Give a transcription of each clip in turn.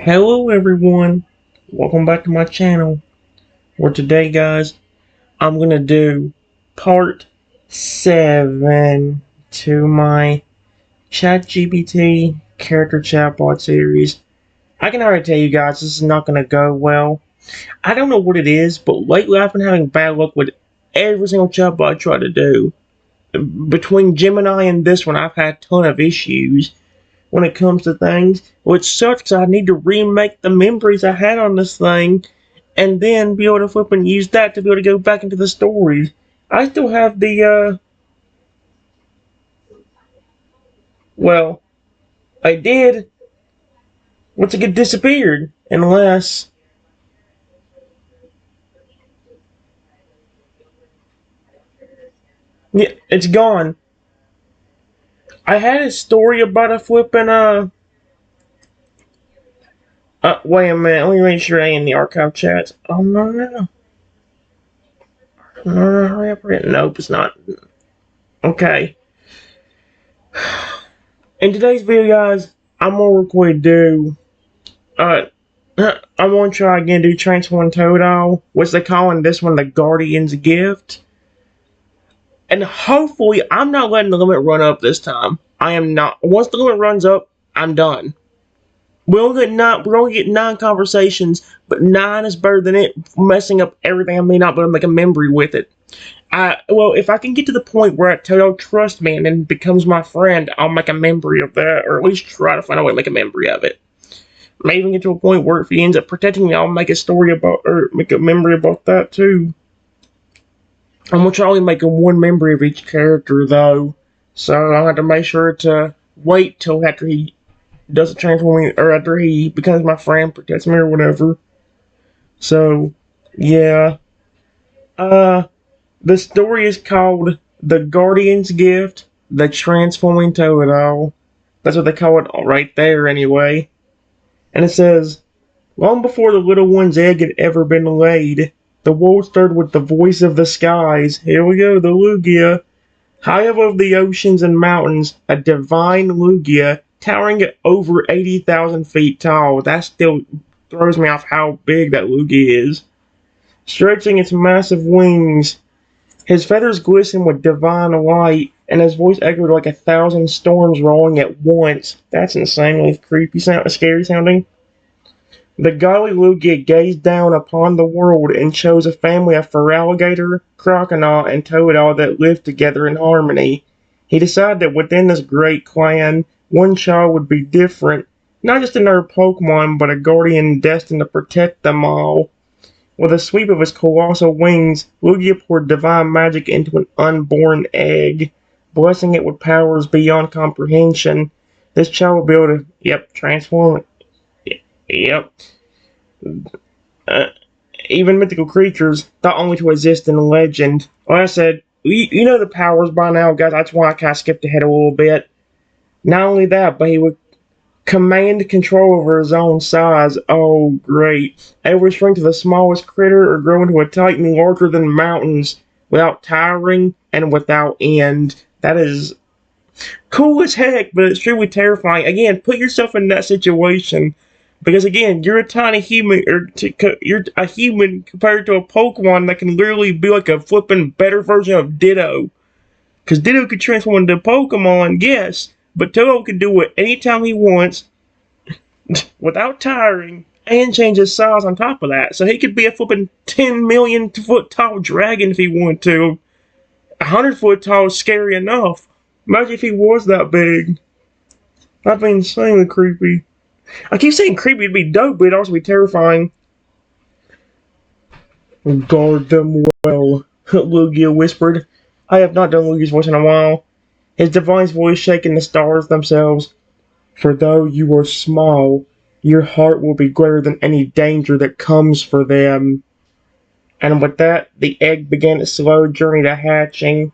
Hello everyone, welcome back to my channel, where today guys, I'm going to do part 7 to my ChatGPT character chatbot series. I can already tell you guys this is not going to go well. I don't know what it is, but lately I've been having bad luck with every single chatbot I try to do. Between Gemini and this one, I've had a ton of issues when it comes to things, which sucks because I need to remake the memories I had on this thing and then be able to flip and use that to be able to go back into the stories. I still have well, I did once it disappeared, unless, yeah, it's gone. I had a story about a flipping, wait a minute, let me make sure I ain't in the archive chats. Oh, no, hurry up, nope, it's not. Okay. In today's video, guys, I'm gonna record uh, I'm gonna try again to do Transform Totodile, which they calling this one the Guardian's Gift. And hopefully, I'm not letting the limit run up this time. I am not. Once the limit runs up, I'm done. We're only get 9 conversations, but 9 is better than it messing up everything. I may not be able to make a memory with it. Well, if I can get to the point where Toto trusts me and then becomes my friend, I'll make a memory of that, or at least try to find a way to make a memory of it. May even get to a point where if he ends up protecting me, I'll make a story about, or make a memory about that too. I'm gonna try only making one memory of each character though, so I'll have to make sure to wait till after he does the transforming, or after he becomes my friend, protects me or whatever. So, yeah. Uh, the story is called The Guardian's Gift, The Transforming Totodile. That's what they call it right there anyway. And it says, long before the little one's egg had ever been laid, the world stirred with the voice of the skies. Here we go, the Lugia. High above the oceans and mountains, a divine Lugia, towering at over 80,000 feet tall. That still throws me off how big that Lugia is. Stretching its massive wings, his feathers glistened with divine light, and his voice echoed like 1,000 storms rolling at once. That's insanely creepy, scary sounding. The godly Lugia gazed down upon the world and chose a family of Feraligatr, Crocodile, and Totodile that lived together in harmony. He decided that within this great clan, one child would be different, not just another Pokemon, but a guardian destined to protect them all. With a sweep of his colossal wings, Lugia poured divine magic into an unborn egg, blessing it with powers beyond comprehension. This child will be able to, transform it. Yep. Uh, Even mythical creatures thought only to exist in legend. Like I said, you know the powers by now, guys. That's why I kind of skipped ahead a little bit. Not only that, but he would command control over his own size. Oh, great. Able to shrink to the smallest critter or grow into a titan larger than mountains without tiring and without end. That is cool as heck, but it's truly terrifying. Again, put yourself in that situation. Because again, you're a tiny human, you're a human compared to a Pokemon that can literally be like a flipping better version of Ditto. Because Ditto could transform into Pokemon, yes, but Toto can do it anytime he wants, without tiring, and change his size on top of that. So he could be a flipping 10 million foot tall dragon if he wanted to. 100 foot tall is scary enough. Imagine if he was that big. That'd be insanely creepy. I keep saying creepy, it'd be dope, but it'd also be terrifying. Guard them well, Lugia whispered. I have not done Lugia's voice in a while. His divine voice shaking the stars themselves. For though you are small, your heart will be greater than any danger that comes for them. And with that, the egg began its slow journey to hatching.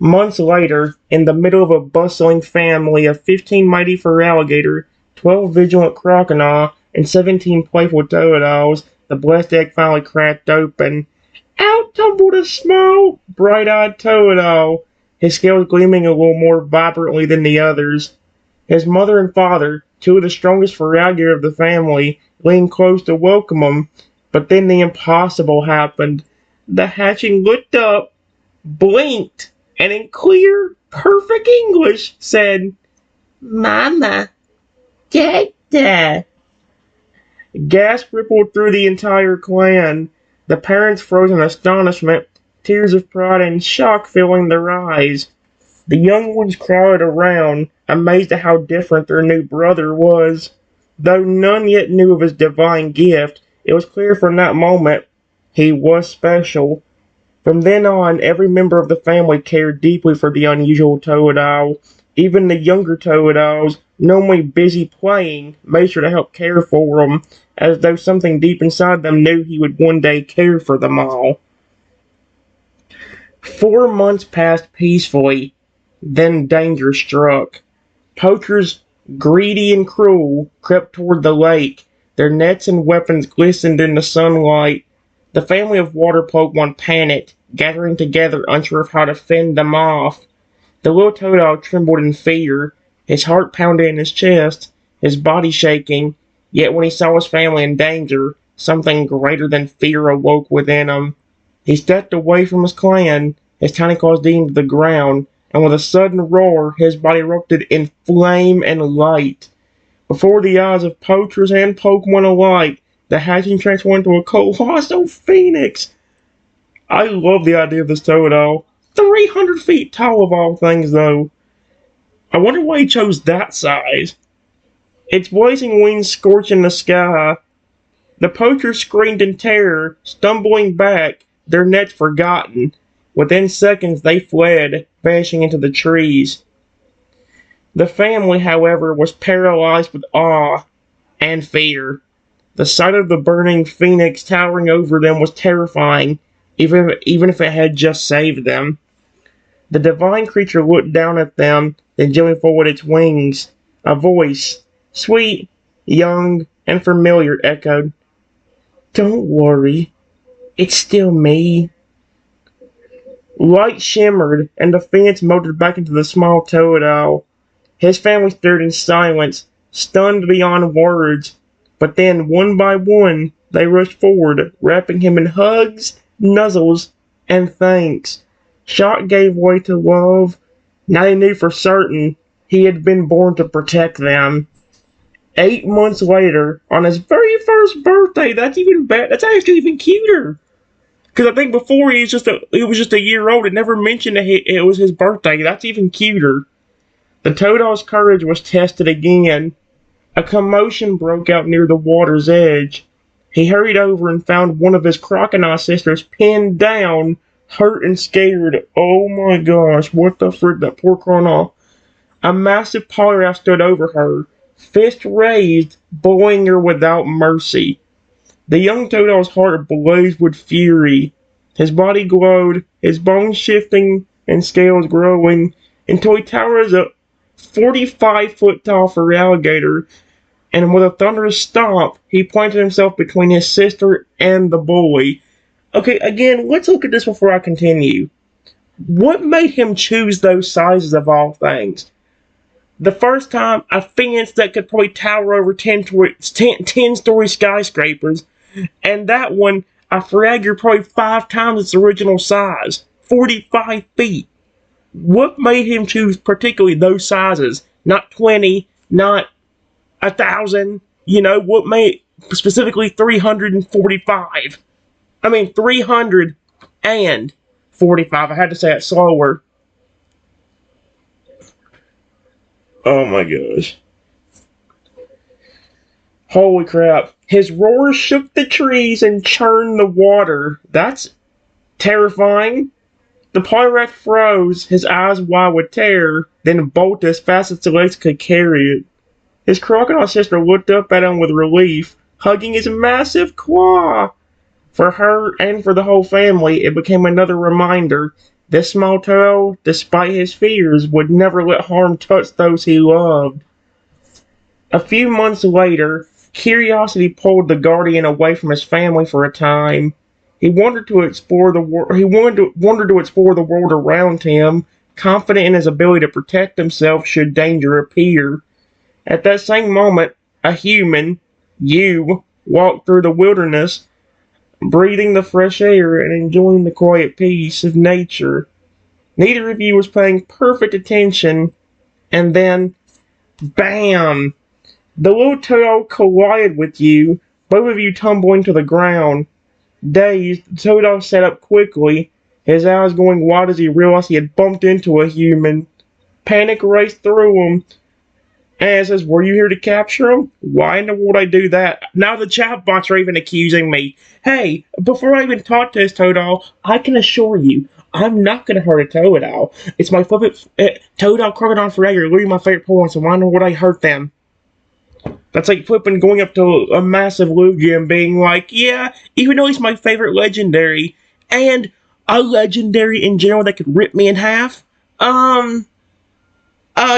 Months later, in the middle of a bustling family of 15 mighty Feraligatr, 12 vigilant Crocodile, and 17 playful Totodiles, the blessed egg finally cracked open. Out tumbled a small, bright-eyed Totodile, his scales gleaming a little more vibrantly than the others. His mother and father, two of the strongest Ferragir of the family, leaned close to welcome him, but then the impossible happened. The hatching looked up, blinked, and in clear, perfect English said, "Mama, Dada." Gasp rippled through the entire clan. The parents froze in astonishment, tears of pride and shock filling their eyes. The young ones crowded around, amazed at how different their new brother was. Though none yet knew of his divine gift, it was clear from that moment he was special. From then on, every member of the family cared deeply for the unusual Totodile. Even the younger Totodiles, normally busy playing, made sure to help care for him, as though something deep inside them knew he would one day care for them all. 4 months passed peacefully, then danger struck. Poachers, greedy and cruel, crept toward the lake. Their nets and weapons glistened in the sunlight. The family of water Pokemon panicked, gathering together, unsure of how to fend them off. The little Totodile trembled in fear, his heart pounded in his chest, his body shaking. Yet when he saw his family in danger, something greater than fear awoke within him. He stepped away from his clan, his tiny claws digging into the ground, and with a sudden roar, his body erupted in flame and light. Before the eyes of poachers and Pokemon alike, the hatching transformed into a colossal phoenix. I love the idea of this Totodile. 300 feet tall of all things, though. I wonder why he chose that size. Its blazing wings scorching the sky. The poachers screamed in terror, stumbling back, their nets forgotten. Within seconds they fled, vanishing into the trees. The family, however, was paralyzed with awe and fear. The sight of the burning phoenix towering over them was terrifying, even if it had just saved them. The divine creature looked down at them, then gently folded its wings. A voice, sweet, young, and familiar, echoed, "Don't worry, it's still me." Light shimmered, and the phoenix melted back into the small Totodile. His family stared in silence, stunned beyond words. But then, one by one, they rushed forward, wrapping him in hugs, nuzzles, and thanks. Shock gave way to love. Now they knew for certain he had been born to protect them. 8 months later, on his very first birthday, that's even better. That's actually even cuter. Because I think before he was just a year old. It never mentioned that it was his birthday. That's even cuter. The Totodile's courage was tested again. A commotion broke out near the water's edge. He hurried over and found one of his crocodile sisters pinned down, hurt and scared. Oh my gosh, what the frick, that poor crocodile. A massive Poliwrath stood over her, fist raised, bullying her without mercy. The young Totodile's heart blazed with fury. His body glowed, his bones shifting and scales growing, until he towered as a 45-foot tall alligator, and with a thunderous stomp, he planted himself between his sister and the boy. Okay, again, let's look at this before I continue. What made him choose those sizes of all things? The first time, a fence that could probably tower over 10-story skyscrapers, and that one, I figure probably 5 times its original size, 45 feet. What made him choose particularly those sizes? Not 20, not 1,000. What made specifically 345? I mean, 345. I had to say it slower. Oh my gosh. Holy crap. His roar shook the trees and churned the water. That's terrifying. The Poliwrath froze, his eyes wide with terror, then bolted as fast as the legs could carry it. His crocodile sister looked up at him with relief, hugging his massive claw. For her and for the whole family, it became another reminder. This small turtle, despite his fears, would never let harm touch those he loved. A few months later, curiosity pulled the guardian away from his family for a time. He wanted to explore the world. Wanted to explore the world around him, confident in his ability to protect himself should danger appear. At that same moment, a human, you, walked through the wilderness, breathing the fresh air and enjoying the quiet peace of nature. Neither of you was paying perfect attention, and then, bam! The little turtle collided with you, both of you tumbling to the ground. Dazed, Totodile sat up quickly, his eyes going wide as he realized he had bumped into a human. Panic raced through him, and says, "Were you here to capture him? Why in the world I do that?" Now the chatbots are even accusing me. Hey, before I even talk to this Totodile, I can assure you, I'm not going to hurt a Totodile. It's my favorite Totodile crocodile forever, literally my favorite poem, so why in the world I hurt them? That's like flipping going up to a massive Lugia and being like, yeah, even though he's my favorite legendary, and a legendary in general that could rip me in half,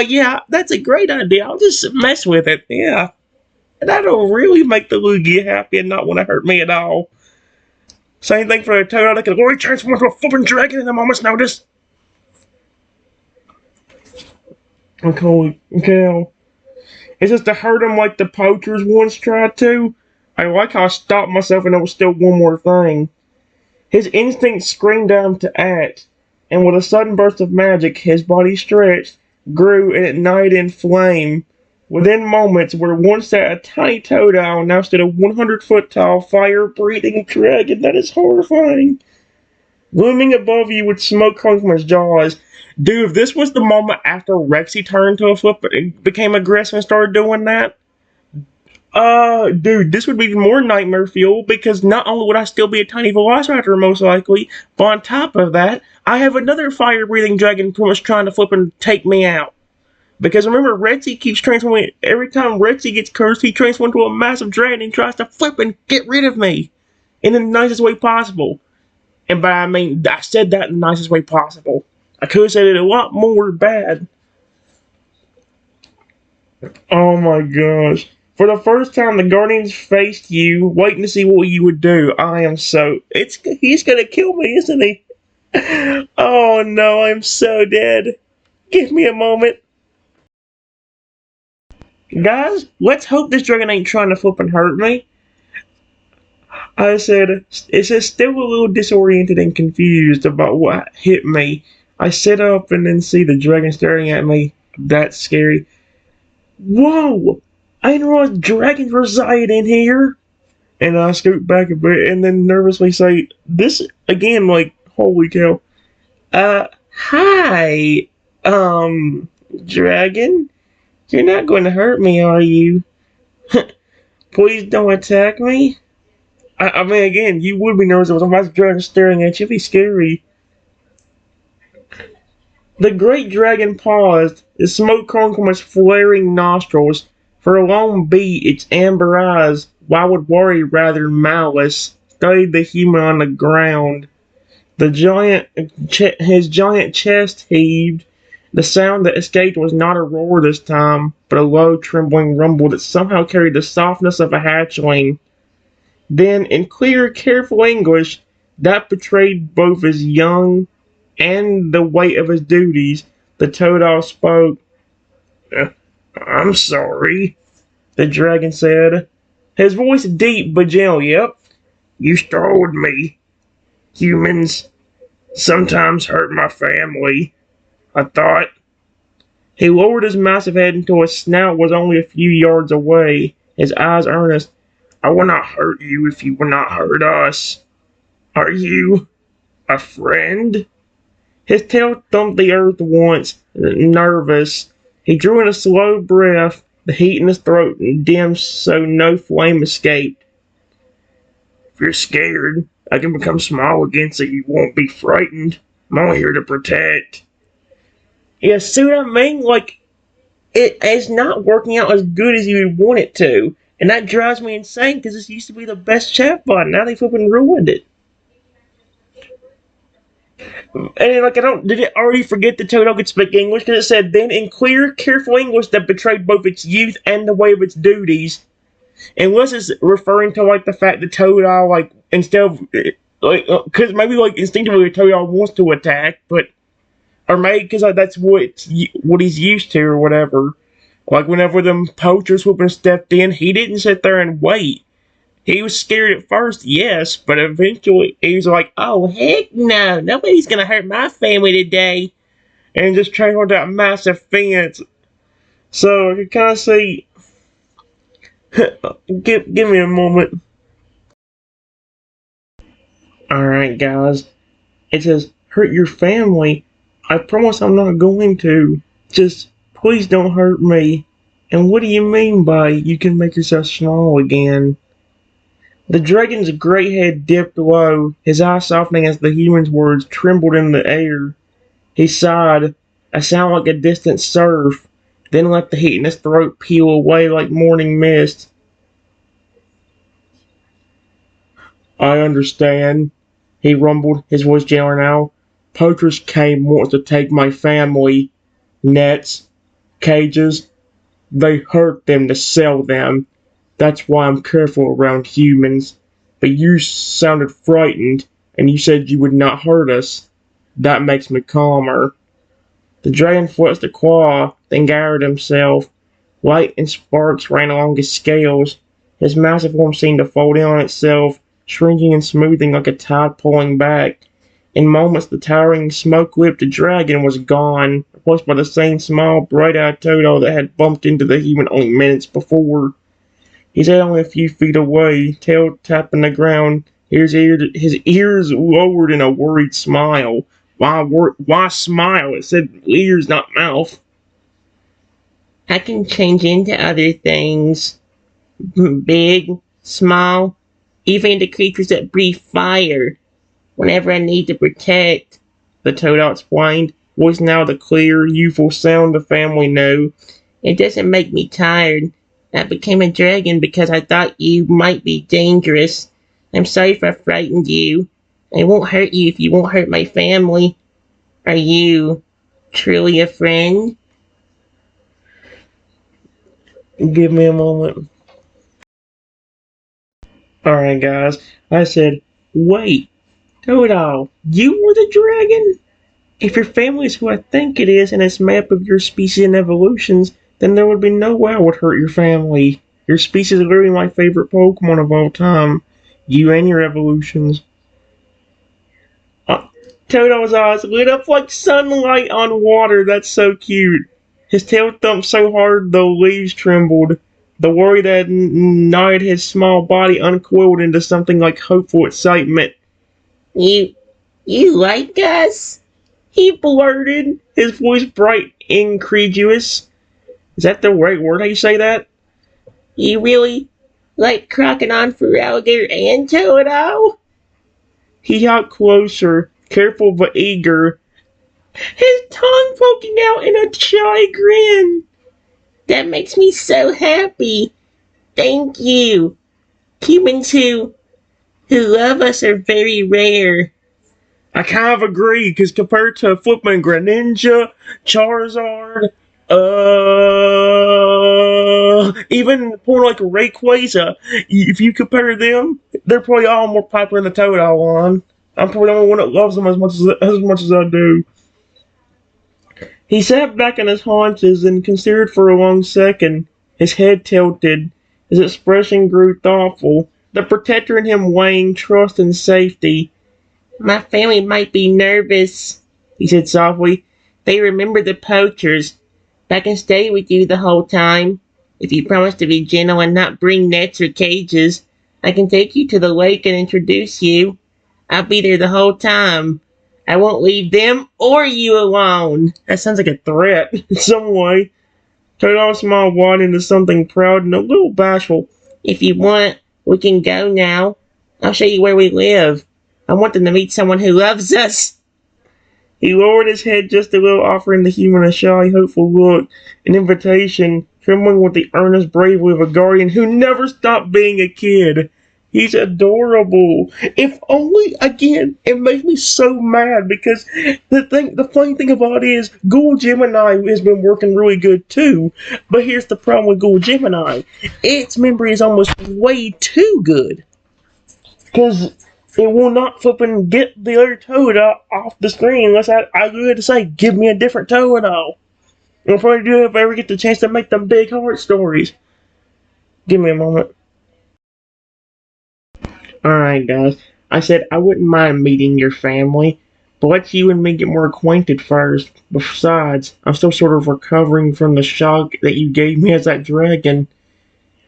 yeah, that's a great idea. I'll just mess with it, yeah. That'll really make the Lugia happy and not want to hurt me at all. Same thing for a Totodile that can literally transform into a flipping dragon in a moment's notice. Okay. It's just to hurt him like the poachers once tried to. I like how I stopped myself and there was still one more thing. His instinct screamed at him to act, and with a sudden burst of magic, his body stretched, grew, and ignited in flame. Within moments, where once sat a tiny Totodile, now stood a 100-foot tall, fire-breathing dragon that is horrifying. Looming above you with smoke coming from his jaws. Dude, if this was the moment after Rexy turned to a flip and became aggressive and started doing that, dude, this would be more nightmare fuel because not only would I still be a tiny velociraptor most likely, but on top of that, I have another fire-breathing dragon pretty much trying to flip and take me out. Because remember, Rexy keeps transforming. Every time Rexy gets cursed, he transforms into a massive dragon and tries to flip and get rid of me in the nicest way possible. And by I mean, I said that in the nicest way possible. I could have said it a lot more bad. Oh my gosh. For the first time, the Guardians faced you, waiting to see what you would do. I am so... He's gonna kill me, isn't he? Oh no, I'm so dead. Give me a moment. Guys, let's hope this dragon ain't trying to flip and hurt me. I said, it says still a little disoriented and confused about what hit me. I sit up and then see the dragon staring at me. That's scary. Whoa! I didn't realize dragons reside in here. And I scoot back a bit and then nervously say, this again, like, holy cow. Hi, dragon? You're not going to hurt me, are you? Please don't attack me. I mean, again, you would be nervous if it was a massive dragon staring at you. It'd be scary. The great dragon paused, the smoke coming from its flaring nostrils. For a long beat, its amber eyes, wild with worry rather than malice, studied the human on the ground. His giant chest heaved. The sound that escaped was not a roar this time, but a low, trembling rumble that somehow carried the softness of a hatchling. Then, in clear, careful English that betrayed both his young and the weight of his duties, the Totodile spoke. I'm sorry, the dragon said, his voice deep but gentle. Yep, you startled me. Humans sometimes hurt my family, I thought. He lowered his massive head until his snout was only a few yards away, his eyes earnest. I will not hurt you if you will not hurt us. Are you a friend? His tail thumped the earth once, nervous. He drew in a slow breath, the heat in his throat dimmed so no flame escaped. If you're scared, I can become small again so you won't be frightened. I'm only here to protect. Yeah, see what I mean? Like, it's not working out as good as you would want it to. And that drives me insane because this used to be the best chatbot. Now they flipping ruined it. And like, did it already forget the Totodile could speak English? Because it said, then in clear, careful English that betrayed both its youth and the way of its duties. Unless it's referring to, like, the fact that Totodile, like, instead of, like, because maybe, like, instinctively Totodile wants to attack, but, or maybe because that's what he's used to or whatever. Like whenever them poachers whooping stepped in, he didn't sit there and wait. He was scared at first, yes, but eventually he was like, "Oh heck no, nobody's gonna hurt my family today," and just trained on that massive fence. So you kind of see. Give me a moment. All right, guys. It says hurt your family. I promise I'm not going to. Just please don't hurt me. And what do you mean by you can make yourself small again? The dragon's great head dipped low, his eyes softening as the human's words trembled in the air. He sighed, a sound like a distant surf, then let the heat in his throat peel away like morning mist. I understand, he rumbled, his voice gentler now. Poachers came once to take my family. Nets, cages, they hurt them to sell them. That's why I'm careful around humans. But you sounded frightened, and you said you would not hurt us. That makes me calmer. The dragon flexed a claw, then gathered himself. Light and sparks ran along his scales. His massive form seemed to fold in on itself, shrinking and smoothing like a tide pulling back. In moments, the towering, smoke-lipped dragon was gone, replaced by the same small, bright-eyed Totodile that had bumped into the human only minutes before. He sat only a few feet away, tail tapping the ground, his ears lowered in a worried smile. Why smile? It said ears, not mouth. I can change into other things. Big, small, even into creatures that breathe fire. Whenever I need to protect, the Totodile explained, voice now the clear, youthful sound the family know. It doesn't make me tired. I became a dragon because I thought you might be dangerous. I'm sorry if I frightened you. I won't hurt you if you won't hurt my family. Are you truly a friend? Give me a moment. Alright, guys. I said, wait, Totodile, you were the dragon? If your family is who I think it is and it's made up of your species and evolutions, then there would be no way I would hurt your family. Your species is literally my favorite Pokemon of all time. You and your evolutions. Uh, Toto's eyes lit up like sunlight on water. That's so cute. His tail thumped so hard the leaves trembled. The worry that gnawed his small body uncoiled into something like hopeful excitement. You like us? He blurted, his voice bright, incredulous. Is that the right word how you say that? You really like crocking on for alligator and Totodile? He got closer, careful but eager, his tongue poking out in a shy grin. That makes me so happy. Thank you. Humans who love us are very rare. I kind of agree, because compared to flipping Greninja, Charizard, even more like Rayquaza, if you compare them, they're probably all more popular than the Totodile line. I'm probably the only one that loves them as much as I do. He sat back on his haunches and considered for a long second. His head tilted. His expression grew thoughtful. The protector in him weighing trust and safety. My family might be nervous, he said softly. They remember the poachers. But I can stay with you the whole time. If you promise to be gentle and not bring nets or cages, I can take you to the lake and introduce you. I'll be there the whole time. I won't leave them or you alone. That sounds like a threat in some way. Totodile smiled wide into something proud and a little bashful. If you want, we can go now. I'll show you where we live. I want them to meet someone who loves us. He lowered his head just a little, offering the human a shy, hopeful look, an invitation, trembling with the earnest bravery of a guardian who never stopped being a kid. He's adorable. If only, again, it makes me so mad because the funny thing about it is Google Gemini has been working really good too. But here's the problem with Google Gemini. Its memory is almost way too good. Because it will not flipping get the other Totodile off the screen unless I go ahead and say, give me a different Totodile. If I do, if I ever get the chance to make them big heart stories. Give me a moment. Alright, guys. I said I wouldn't mind meeting your family, but let's you and me get more acquainted first. Besides, I'm still sort of recovering from the shock that you gave me as that dragon.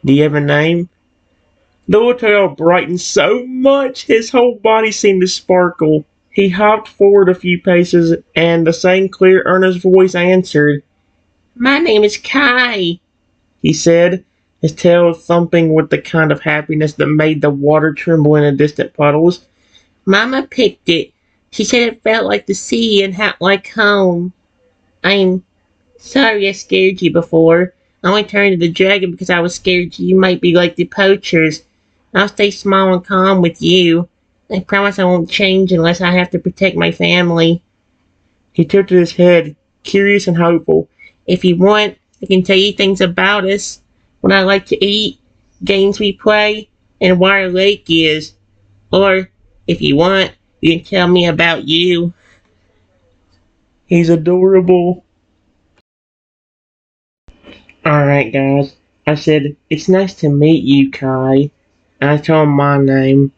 Do you have a name? The little tail brightened so much his whole body seemed to sparkle. He hopped forward a few paces, and the same clear, earnest voice answered. My name is Kai, he said, his tail thumping with the kind of happiness that made the water tremble in the distant puddles. Mama picked it. She said it felt like the sea and had like home. I'm sorry I scared you before. I only turned to the dragon because I was scared you might be like the poachers. I'll stay small and calm with you. I promise I won't change unless I have to protect my family. He tilted his head, curious and hopeful. If you want, I can tell you things about us. What I like to eat, games we play, and where our lake is. Or, if you want, you can tell me about you. He's adorable. Alright, guys. I said, it's nice to meet you, Kai. I told him my name.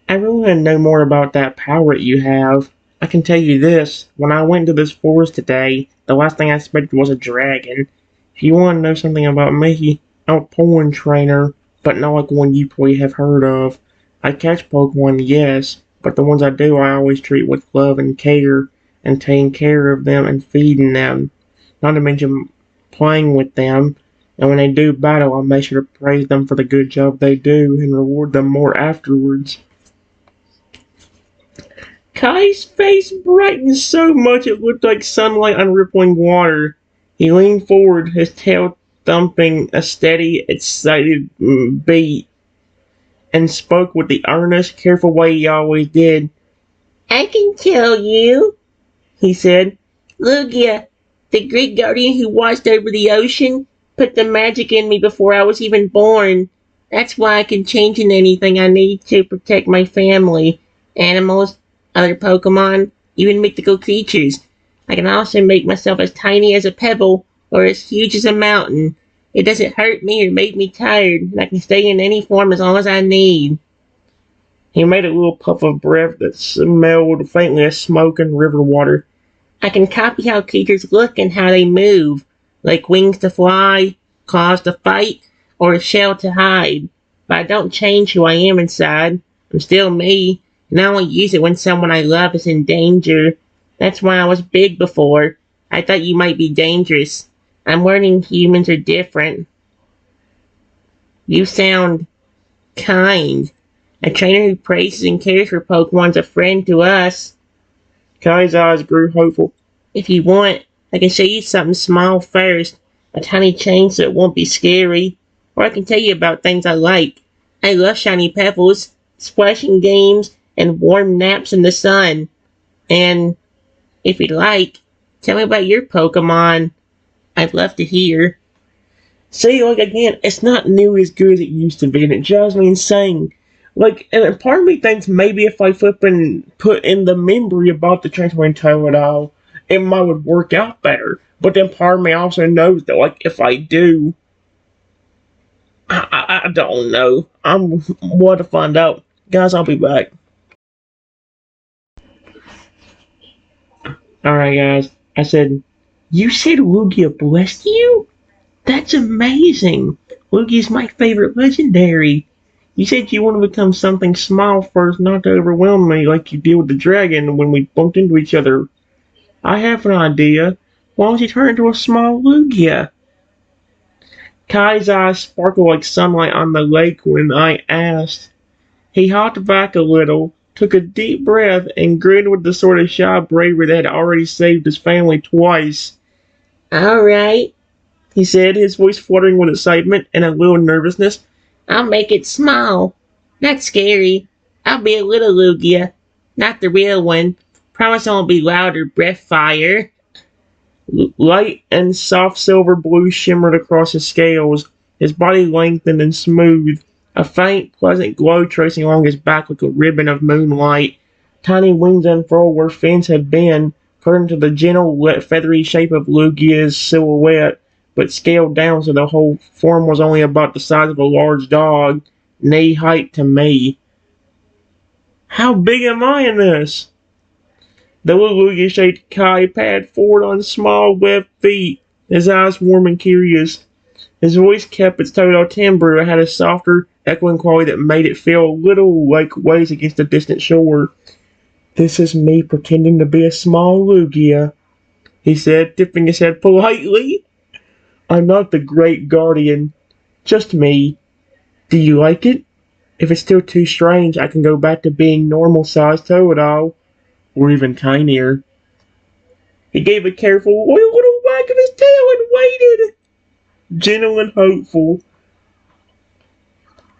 I really want to know more about that power that you have. I can tell you this, when I went to this forest today, the last thing I expected was a dragon. If you want to know something about me, I'm a Pokemon trainer, but not like one you probably have heard of. I catch Pokemon, yes, but the ones I do I always treat with love and care, and taking care of them and feeding them. Not to mention playing with them, and when they do battle, I make sure to praise them for the good job they do and reward them more afterwards. Kai's face brightened so much it looked like sunlight on rippling water. He leaned forward, his tail thumping a steady, excited beat, and spoke with the earnest, careful way he always did. I can tell you, he said. Lugia, the great guardian who watched over the ocean, put the magic in me before I was even born. That's why I can change into anything I need to protect my family, animals, other Pokemon, even mythical creatures. I can also make myself as tiny as a pebble or as huge as a mountain. It doesn't hurt me or make me tired, and I can stay in any form as long as I need. He made a little puff of breath that smelled faintly of smoke and river water. I can copy how creatures look and how they move, like wings to fly, claws to fight, or a shell to hide. But I don't change who I am inside. I'm still me, and I only use it when someone I love is in danger. That's why I was big before. I thought you might be dangerous. I'm learning humans are different. You sound kind. A trainer who praises and cares for Pokemon's a friend to us. Kai's eyes grew hopeful. If you want, I can show you something small first. A tiny change so it won't be scary. Or I can tell you about things I like. I love shiny pebbles, splashing games, and warm naps in the sun. And, if you'd like, tell me about your Pokemon. I'd love to hear. See, like, again, it's not nearly as good as it used to be, and it drives me insane. Like, and part of me thinks maybe if I flip and put in the memory about the transferring Totodile, it might would work out better. But then part of me also knows that, like, if I do, I don't know. I'm want to find out. Guys, I'll be back. Alright, guys. I said, you said Lugia blessed you? That's amazing. Lugia's my favorite legendary. You said you want to become something small first, not to overwhelm me like you did with the dragon when we bumped into each other. I have an idea. Why don't you turn into a small Lugia? Kai's eyes sparkled like sunlight on the lake when I asked. He hopped back a little, took a deep breath, and grinned with the sort of shy bravery that had already saved his family twice. Alright, he said, his voice fluttering with excitement and a little nervousness. I'll make it small. Not scary. I'll be a little Lugia. Not the real one. Promise I won't be loud or breath fire. Light and soft silver blue shimmered across his scales, his body lengthened and smooth, a faint, pleasant glow tracing along his back like a ribbon of moonlight. Tiny wings unfurled where fins had been, according to the gentle, feathery shape of Lugia's silhouette, but scaled down so the whole form was only about the size of a large dog, knee height to me. How big am I in this? The little Lugia-shaped Kai padded forward on small webbed feet, his eyes warm and curious. His voice kept its Totodile timbre, but had a softer, echoing quality that made it feel a little like waves against a distant shore. "This is me pretending to be a small Lugia," he said, tipping his head politely. "I'm not the great guardian, just me. Do you like it? If it's still too strange, I can go back to being normal-sized Totodile, or even tinier." He gave a careful little wag of his tail and waited, gentle and hopeful.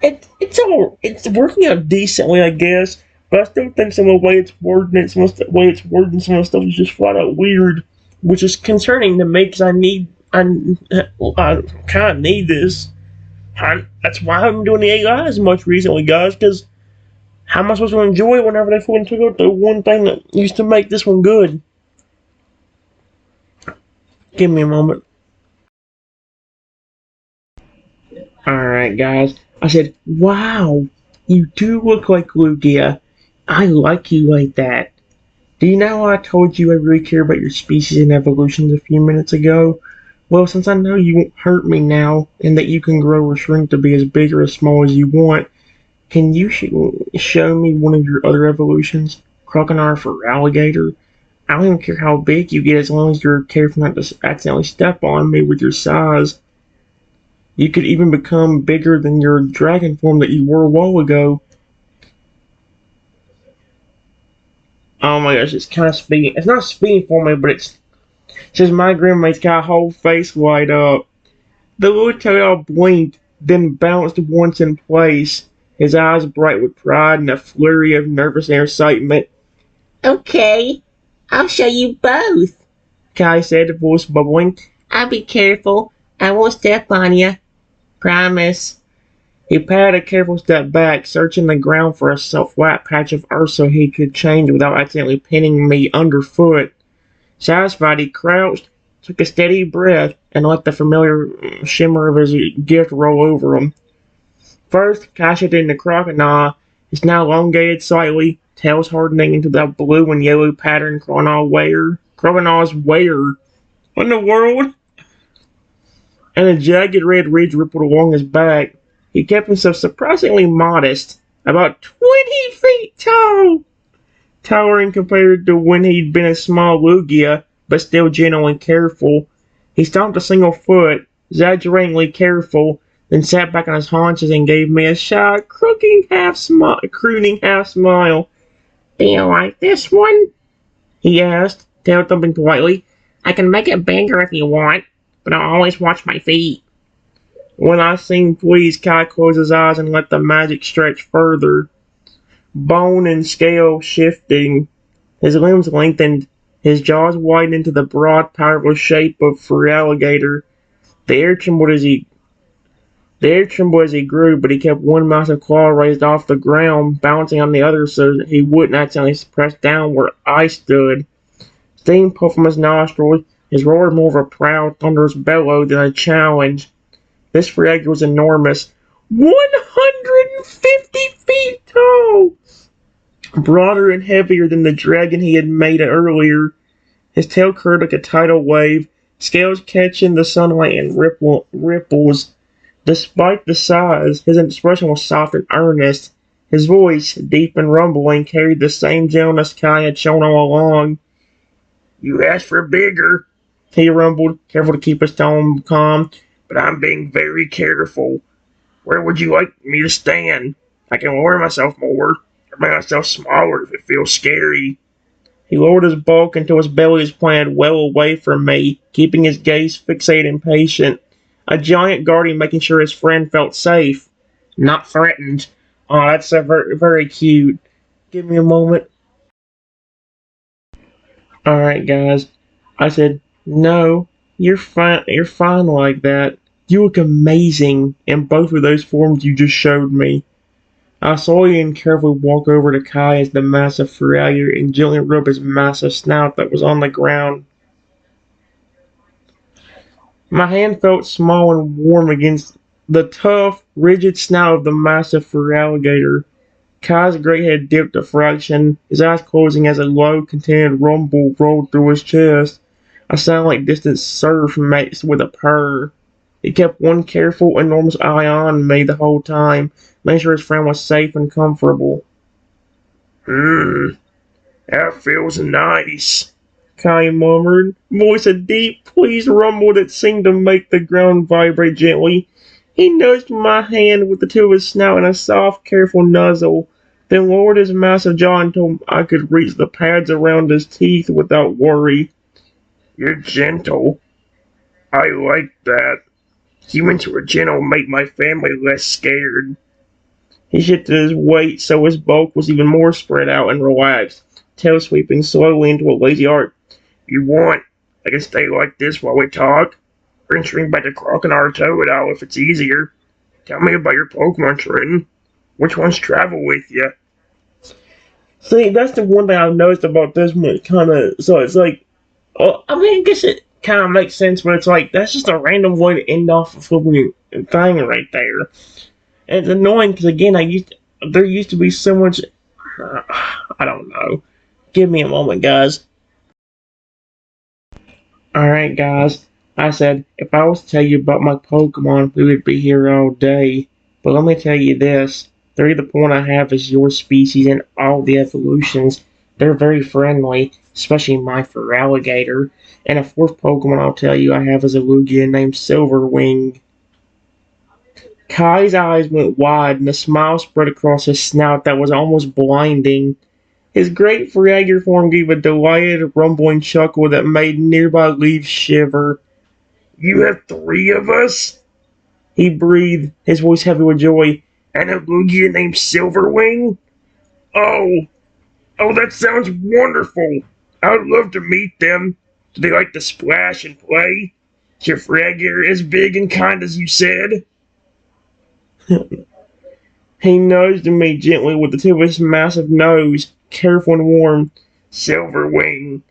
It's working out decently, I guess, but I still think some of the way it's wording it, some of the way it's wording some of the stuff is just flat out weird, which is concerning to me because I kind of need this. That's why I haven't been doing the AI as much recently, guys, because how am I supposed to enjoy it whenever they fucking took out the one thing that used to make this one good? Give me a moment. Alright, guys. I said, "Wow, you do look like Lugia. I like you like that. Do you know I told you I really care about your species and evolutions a few minutes ago? Well, since I know you won't hurt me now, and that you can grow or shrink to be as big or as small as you want, can you show me one of your other evolutions? Crocodile for alligator? I don't even care how big you get as long as you're careful not to accidentally step on me with your size. You could even become bigger than your dragon form that you were a while ago." Oh my gosh, it's kind of speaking. It's not speaking for me, but it says my grandma's got a whole face light up. The little Totodile blinked, then bounced once in place, his eyes bright with pride and a flurry of nervous excitement. "Okay, I'll show you both," Kai said, voice bubbling. "I'll be careful. I won't step on you. Promise." He patted a careful step back, searching the ground for a flat patch of earth so he could change without accidentally pinning me underfoot. Satisfied, he crouched, took a steady breath, and let the familiar shimmer of his gift roll over him. First, Kai shifted into Crocodile, his now elongated slightly, tails hardening into the blue and yellow pattern Crocodile's wear. What in the world? And a jagged red ridge rippled along his back. He kept himself surprisingly modest, about 20 feet tall, towering compared to when he'd been a small Lugia, but still gentle and careful. He stomped a single foot, exaggeratingly careful, then sat back on his haunches and gave me a shy, crooning half smile. "Do you like this one?" he asked, tail thumping politely. "I can make it bigger if you want, but I'll always watch my feet." When I seemed pleased, Kai closed his eyes and let the magic stretch further. Bone and scale shifting, his limbs lengthened, his jaws widened into the broad, powerful shape of for alligator. The air trembled as he grew, but he kept one massive claw raised off the ground, balancing on the other so that he wouldn't accidentally press down where I stood. Steam puffed from his nostrils, his roar was more of a proud, thunderous bellow than a challenge. This frog was enormous, 150 feet tall, broader and heavier than the dragon he had made earlier. His tail curved like a tidal wave, scales catching the sunlight in ripples. Despite the size, his expression was soft and earnest. His voice, deep and rumbling, carried the same gentleness Kai had shown all along. "You asked for bigger," he rumbled, careful to keep his tone calm. "But I'm being very careful. Where would you like me to stand? I can lower myself more, or make myself smaller if it feels scary." He lowered his bulk until his belly was planted well away from me, keeping his gaze fixated and patient. A giant guardian making sure his friend felt safe, not threatened. Oh, that's very, very cute. Give me a moment. Alright, guys. I said, "No, you're fine. You're fine like that. You look amazing in both of those forms you just showed me." I saw Ian carefully walk over to Kai as the massive Feralier and gently rub his massive snout that was on the ground. My hand felt small and warm against the tough, rigid snout of the massive Feraligator. Kai's great head dipped a fraction, his eyes closing as a low, contented rumble rolled through his chest, a sound like distant surf mixed with a purr. He kept one careful, enormous eye on me the whole time, making sure his friend was safe and comfortable. That feels nice, Kai murmured, voice a deep, pleased rumble that seemed to make the ground vibrate gently. He nudged my hand with the tip of his snout in a soft, careful nuzzle, then lowered his massive jaw until I could reach the pads around his teeth without worry. You're gentle. I like that. Humans who are gentle make my family less scared. He shifted his weight so his bulk was even more spread out and relaxed, tail sweeping slowly into a lazy arc. You want, I can stay like this while we talk, or can shrink back to Crocodile or Totodile if it's easier. Tell me about your Pokemon, Trenton. Which ones travel with you? See, that's the one thing I've noticed about this one. So it's like, well, I mean, I guess it kind of makes sense, but it's like, that's just a random way to end off a flipping thing right there. And it's annoying because, again, there used to be so much, I don't know. Give me a moment, guys. Alright, guys. I said, if I was to tell you about my Pokemon, we would be here all day. But let me tell you this. The only point I have is your species and all the evolutions. They're very friendly, especially my Feraligatr. And a fourth Pokemon I'll tell you I have is a Lugia named Silverwing. Kai's eyes went wide and a smile spread across his snout that was almost blinding. His great Feraligatr form gave a delighted, rumbling chuckle that made nearby leaves shiver. You have three of us? He breathed, his voice heavy with joy. And a Lugia named Silverwing? Oh, that sounds wonderful. I would love to meet them. Do they like to splash and play? Is your Feraligatr as big and kind as you said? He nudged me gently with the tip of his massive nose, careful and warm. Silverwing.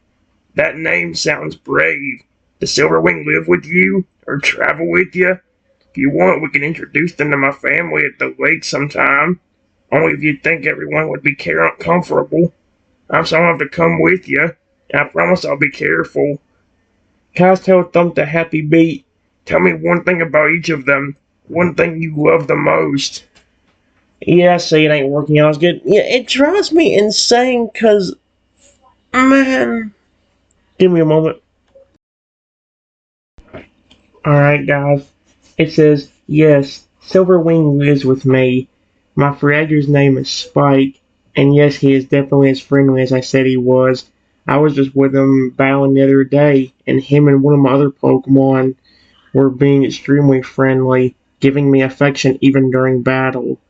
That name sounds brave. Does Silverwing live with you? Or travel with you? If you want, we can introduce them to my family at the lake sometime. Only if you think everyone would be comfortable. I'm sorry I have to come with you. And I promise I'll be careful. Kai's tail thumped a happy beat. Tell me one thing about each of them. One thing you love the most. Yeah, I see it ain't working out as good. Yeah, it drives me insane because, man. Give me a moment. Alright, guys. It says, yes, Silverwing lives with me. My Feraligatr's name is Spike, and yes, he is definitely as friendly as I said he was. I was just with him battling the other day, and him and one of my other Pokemon were being extremely friendly, giving me affection even during battle.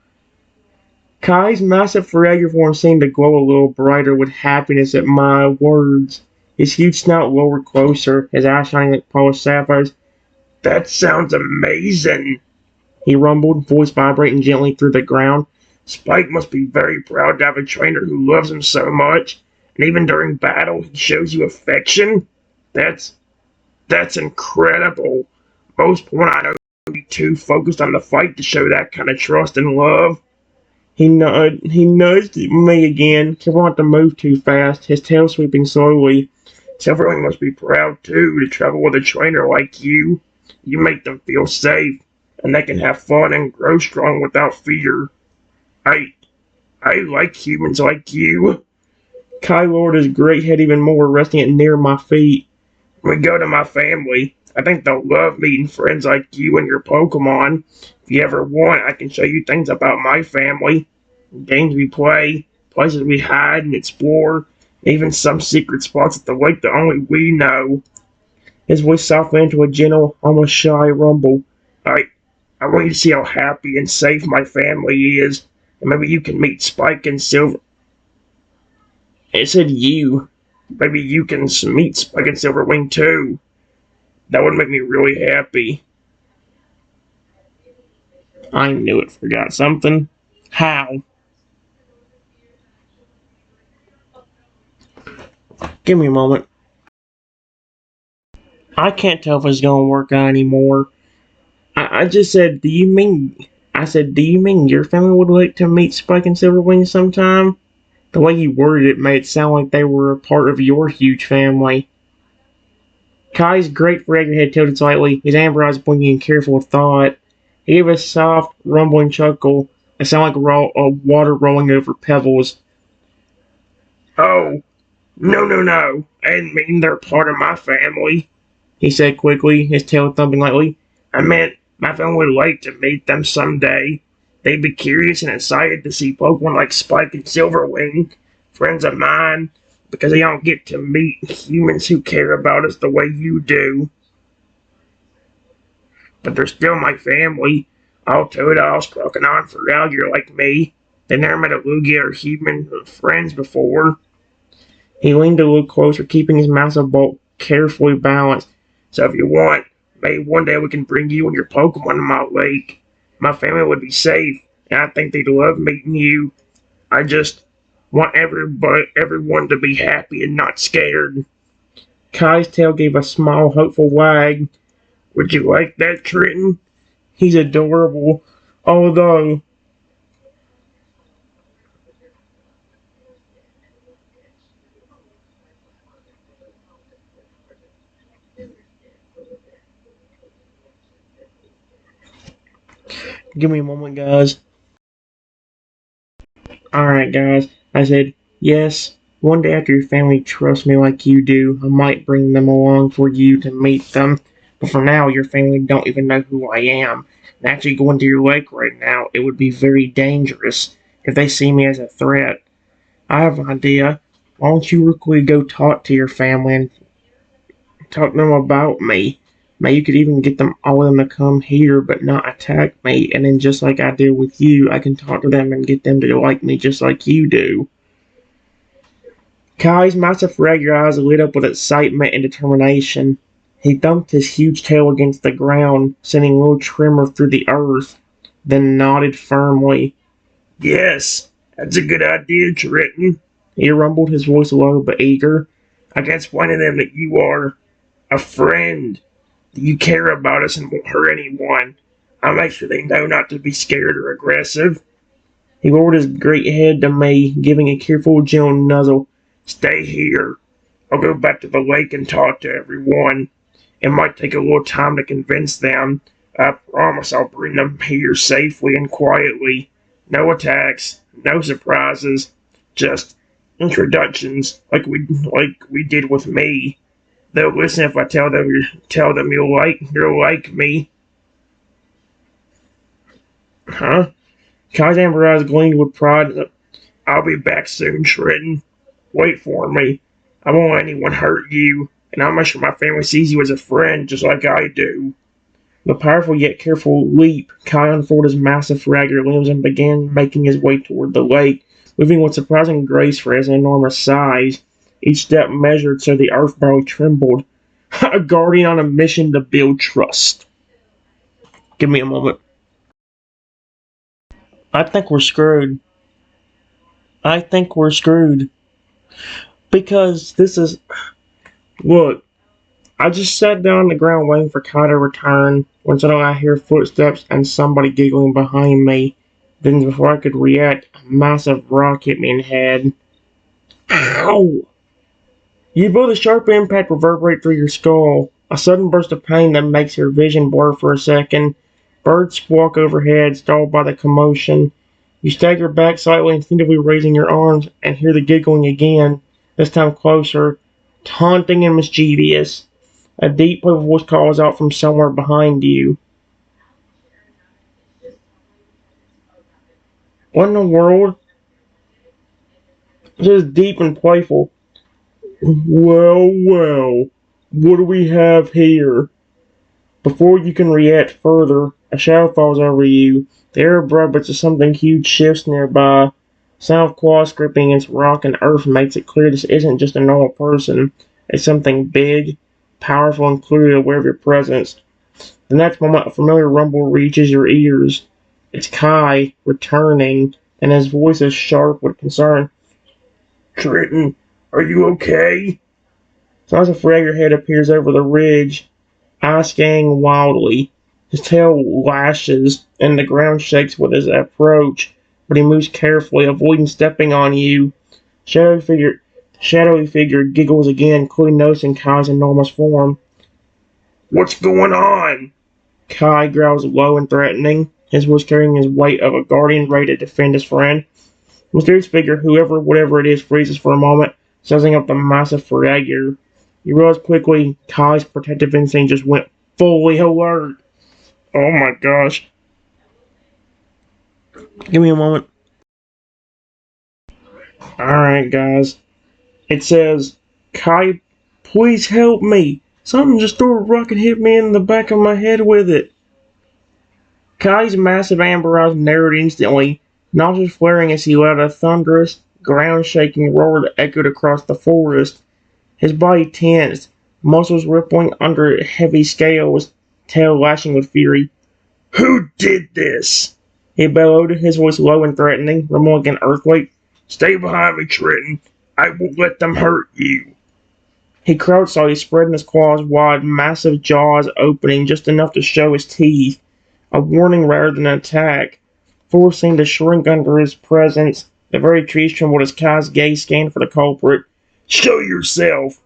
Kai's massive Feraligatr form seemed to glow a little brighter with happiness at my words. His huge snout lowered closer, his eyes shining like polished sapphires. That sounds amazing, he rumbled, voice vibrating gently through the ground. Spike must be very proud to have a trainer who loves him so much, and even during battle he shows you affection? That's incredible. Most people I know be too focused on the fight to show that kind of trust and love. He nudged me again, careful not to move too fast, his tail sweeping slowly. Silverwing must be proud, too, to travel with a trainer like you. You make them feel safe, and they can have fun and grow strong without fear. I like humans like you. Kai lowered his great head even more, resting it near my feet. When we go to my family, I think they'll love meeting friends like you and your Pokemon. If you ever want, I can show you things about my family. Games we play, places we hide and explore, even some secret spots at the lake that only we know. His voice softened into a gentle, almost shy rumble. I want you to see how happy and safe my family is, and maybe you can meet Spike and Silver. It said you. Maybe you can meet Spike and Silverwing too. That would make me really happy. I knew it forgot something. How? Give me a moment. I can't tell if it's gonna work out anymore. I just said, do you mean your family would like to meet Spike and Silverwing sometime? The way you worded it made it sound like they were a part of your huge family. Kai's great red head tilted slightly, his amber eyes blinking in careful thought. He gave a soft, rumbling chuckle that sounded like water rolling over pebbles. Oh, no. I didn't mean they're part of my family, he said quickly, his tail thumping lightly. I meant my family would like to meet them someday. They'd be curious and excited to see Pokemon like Spike and Silverwing, friends of mine, because they don't get to meet humans who care about us the way you do. But they're still my family. All Totodiles, Croconaw, and Feraligatr like me. They never met a Lugia or human friends before. He leaned a little closer, keeping his massive bulk carefully balanced. So if you want, maybe one day we can bring you and your Pokemon to my lake. My family would be safe, and I think they'd love meeting you. I just want everyone to be happy and not scared. Kai's tail gave a small, hopeful wag. Would you like that, Trenton? He's adorable. Although, give me a moment, guys. Alright, guys. I said, yes, one day after your family trusts me like you do, I might bring them along for you to meet them. But for now, your family don't even know who I am. And actually going to your lake right now, it would be very dangerous if they see me as a threat. I have an idea. Why don't you quickly go talk to your family and talk to them about me? Maybe you could even get them all of them to come here but not attack me, and then just like I did with you, I can talk to them and get them to like me just like you do. Kai's massive regular eyes lit up with excitement and determination. He thumped his huge tail against the ground, sending a little tremor through the earth, then nodded firmly. Yes, that's a good idea, Trenton. He rumbled, his voice low but eager. I can explain to them that you are a friend. That you care about us and won't hurt anyone. I'll make sure they know not to be scared or aggressive. He lowered his great head to me, giving a careful, gentle nuzzle. Stay here. I'll go back to the lake and talk to everyone. It might take a little time to convince them. I promise I'll bring them here safely and quietly. No attacks, no surprises, just introductions like we did with me. They'll listen if I tell them you'll like me. Huh? Kai's amber eyes gleamed with pride. I'll be back soon, Shredden. Wait for me. I won't let anyone hurt you, and I'll make sure my family sees you as a friend just like I do. With a powerful yet careful leap, Kai unfolded his massive ragged limbs and began making his way toward the lake, moving with surprising grace for his enormous size. Each step measured so the earth barely trembled. A guardian on a mission to build trust. Give me a moment. I think we're screwed. I think we're screwed. Because this is. Look, I just sat down on the ground waiting for Kai to return when suddenly I hear footsteps and somebody giggling behind me. Then, before I could react, a massive rock hit me in the head. Ow! You feel the sharp impact reverberate through your skull. A sudden burst of pain that makes your vision blur for a second. Birds squawk overhead, stalled by the commotion. You stagger back slightly, instinctively raising your arms, and hear the giggling again, this time closer, taunting and mischievous. A deep, playful voice calls out from somewhere behind you. What in the world? Just deep and playful. Well, what do we have here? Before you can react further, a shadow falls over you. The air vibrates as something huge shifts nearby. Sound of claws scraping against rock and earth makes it clear this isn't just a normal person. It's something big, powerful, and clearly aware of your presence. The next moment, a familiar rumble reaches your ears. It's Kai, returning, and his voice is sharp with concern. Trenton, are you okay? Slice of Fraggerhead appears over the ridge, eyes scanning wildly. His tail lashes, and the ground shakes with his approach, but he moves carefully, avoiding stepping on you. Shadowy figure giggles again, clearly noticing Kai's enormous form. What's going on? Kai growls low and threatening, his voice carrying his weight of a guardian ready to defend his friend. The mysterious figure, whatever it is, freezes for a moment, sizing up the massive fragger. You realize quickly Kai's protective instinct just went fully alert. Oh my gosh. Give me a moment. Alright, guys. It says, Kai, please help me. Something just threw a rock and hit me in the back of my head with it. Kai's massive amber eyes narrowed instantly, nostrils flaring as he let out a thunderous, ground-shaking roar that echoed across the forest. His body tensed, muscles rippling under heavy scales, tail lashing with fury. Who did this? He bellowed, his voice low and threatening, rumbling like an earthquake. Stay behind me, Trenton. I won't let them hurt you. He crouched slowly, spreading his claws wide, massive jaws opening just enough to show his teeth. A warning rather than an attack. Force seemed to shrink under his presence. The very trees trembled as Kai's gaze scanned for the culprit. Show yourself!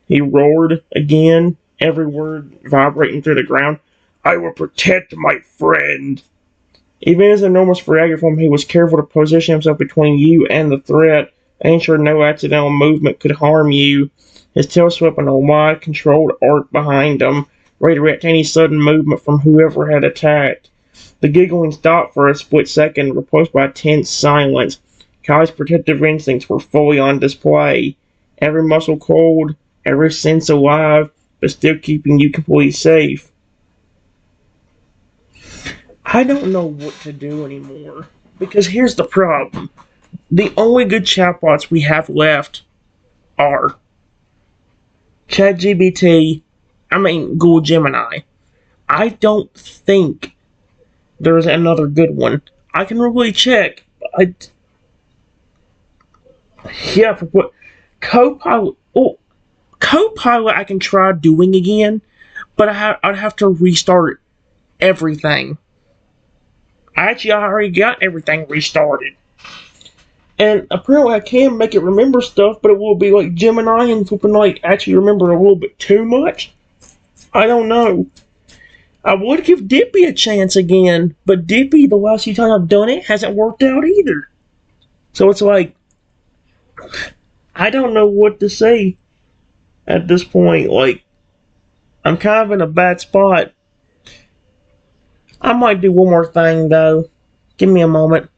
He roared again, every word vibrating through the ground. I will protect my friend. Even as enormous fragger form, he was careful to position himself between you and the threat, making sure no accidental movement could harm you. His tail swept in a wide, controlled arc behind him, ready to react to any sudden movement from whoever had attacked. The giggling stopped for a split second, replaced by a tense silence. Kai's protective instincts were fully on display. Every muscle cold, every sense alive, but still keeping you completely safe. I don't know what to do anymore. Because here's the problem. The only good chatbots we have left are Google Gemini. I don't think there's another good one. I can really check. Yeah, for what? Copilot. Oh, Copilot I can try doing again, but I'd have to restart everything. I already got everything restarted. And apparently I can make it remember stuff, but it will be like Gemini and flipping like actually remember a little bit too much. I don't know. I would give Dippy a chance again, but Dippy, the last few times I've done it, hasn't worked out either. So it's like, I don't know what to say at this point. Like, I'm kind of in a bad spot. I might do one more thing though. Give me a moment.